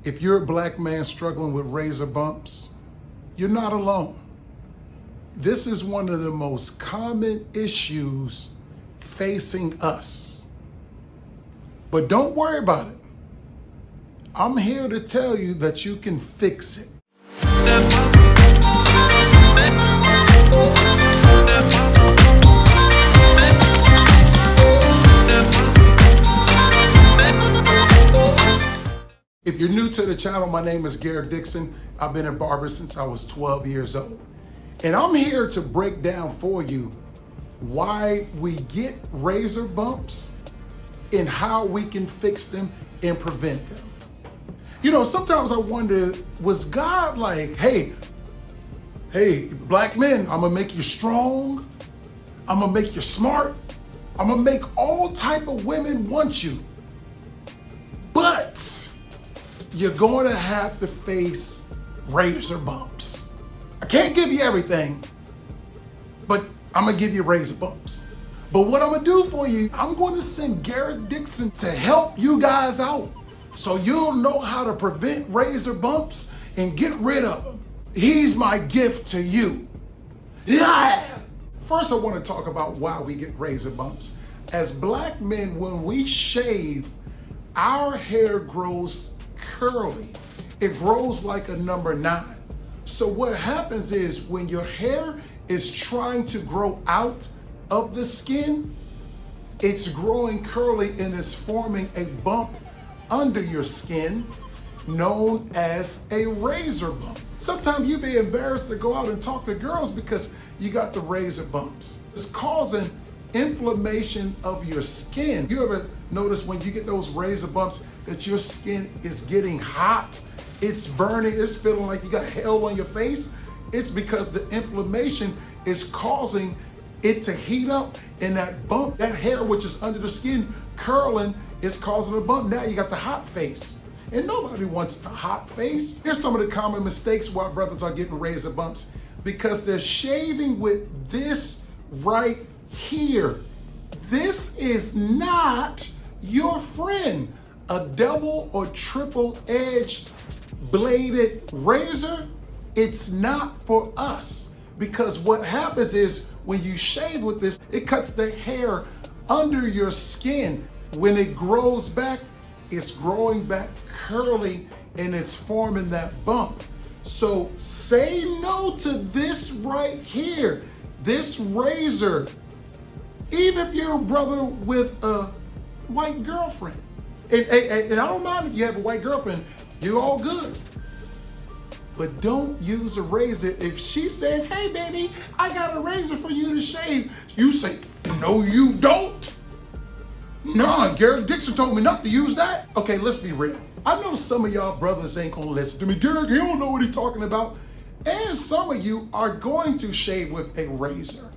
If you're a black man struggling with razor bumps, you're not alone. This is one of the most common issues facing us. But don't worry about it. I'm here to tell you that you can fix it. If you're new to the channel, my name is Garrick Dixon. I've been a barber since I was 12 years old. And I'm here to break down for you why we get razor bumps and how we can fix them and prevent them. You know, sometimes I wonder, was God like, hey, black men, I'm gonna make you strong, I'm gonna make you smart, I'm gonna make all type of women want you, but you're going to have to face razor bumps. I can't give you everything, but I'm gonna give you razor bumps. But what I'm gonna do for you, I'm going to send Garrick Dixon to help you guys out so you'll know how to prevent razor bumps and get rid of them. He's my gift to you. Yeah! First, I want to talk about why we get razor bumps. As black men, when we shave, our hair grows curly. It grows like a number 9. So what happens is when your hair is trying to grow out of the skin, it's growing curly and it's forming a bump under your skin known as a razor bump. Sometimes you be embarrassed to go out and talk to girls because you got the razor bumps. It's causing inflammation of your skin. You ever notice when you get those razor bumps that your skin is getting hot? It's burning, it's feeling like you got hell on your face. It's because the inflammation is causing it to heat up, and that bump, that hair which is under the skin curling, is causing a bump. Now you got the hot face. And nobody wants the hot face. Here's some of the common mistakes why brothers are getting razor bumps. Because they're shaving with this right here. This is not your friend. A double or triple edged bladed razor, it's not for us. Because what happens is when you shave with this, it cuts the hair under your skin. When it grows back, it's growing back curly and it's forming that bump. So say no to this right here, this razor. Even if you're a brother with a white girlfriend. And I don't mind if you have a white girlfriend, you're all good. But don't use a razor. If she says, hey baby, I got a razor for you to shave, you say, no you don't. Nah, Garrick Dixon told me not to use that. Okay, let's be real. I know some of y'all brothers ain't gonna listen to me. Garrick, he don't know what he's talking about. And some of you are going to shave with a razor.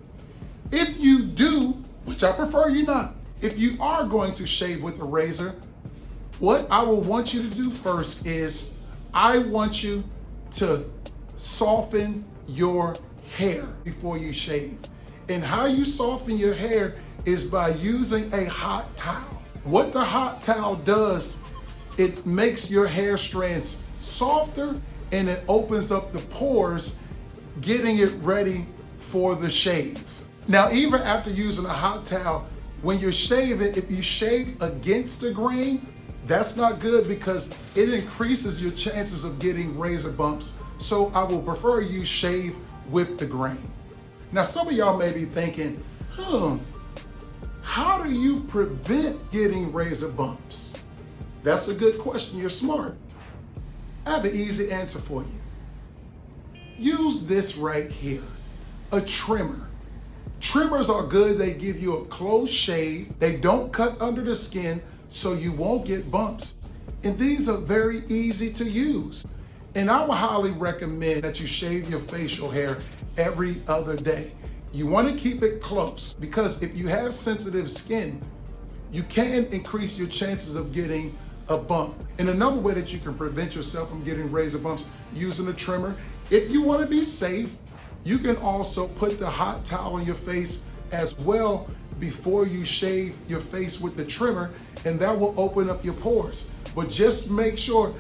If you do, which I prefer you not, if you are going to shave with a razor, what I will want you to do first is I want you to soften your hair before you shave. And how you soften your hair is by using a hot towel. What the hot towel does, it makes your hair strands softer and it opens up the pores, getting it ready for the shave. Now, even after using a hot towel, when you're shaving, if you shave against the grain, that's not good because it increases your chances of getting razor bumps. So I will prefer you shave with the grain. Now, some of y'all may be thinking, how do you prevent getting razor bumps? That's a good question, you're smart. I have an easy answer for you. Use this right here, a trimmer. Trimmers are good, they give you a close shave, they don't cut under the skin, so you won't get bumps. And these are very easy to use. And I would highly recommend that you shave your facial hair every other day. You want to keep it close because if you have sensitive skin, you can increase your chances of getting a bump. And another way that you can prevent yourself from getting razor bumps using a trimmer, if you want to be safe, you can also put the hot towel on your face as well before you shave your face with the trimmer, and that will open up your pores. But just make sure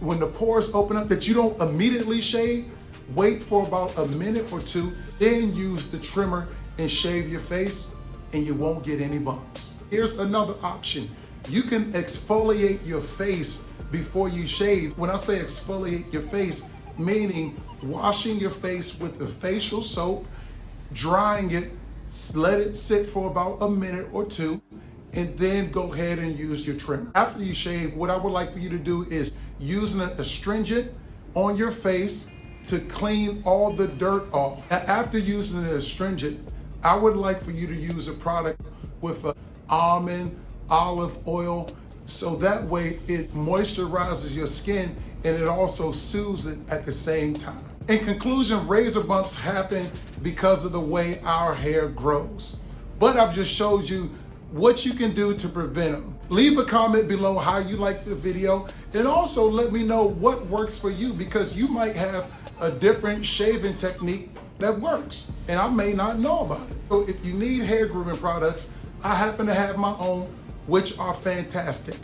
when the pores open up, that you don't immediately shave. Wait for about a minute or two, then use the trimmer and shave your face, and you won't get any bumps. Here's another option. You can exfoliate your face before you shave. When I say exfoliate your face, meaning washing your face with the facial soap, drying it, let it sit for about a minute or two, and then go ahead and use your trimmer. After you shave, what I would like for you to do is use an astringent on your face to clean all the dirt off. Now, after using an astringent, I would like for you to use a product with almond, olive oil, so that way it moisturizes your skin and it also soothes it at the same time. In conclusion, razor bumps happen because of the way our hair grows. But I've just showed you what you can do to prevent them. Leave a comment below how you like the video, and also let me know what works for you, because you might have a different shaving technique that works and I may not know about it. So if you need hair grooming products, I happen to have my own, which are fantastic.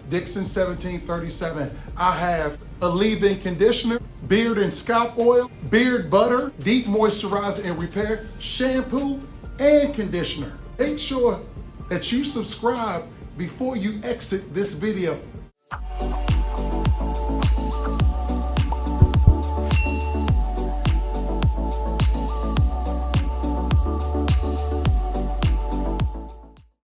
Dixon 1737. I have a leave-in conditioner, beard and scalp oil, beard butter, deep moisturizer and repair, shampoo, and conditioner. Make sure that you subscribe before you exit this video.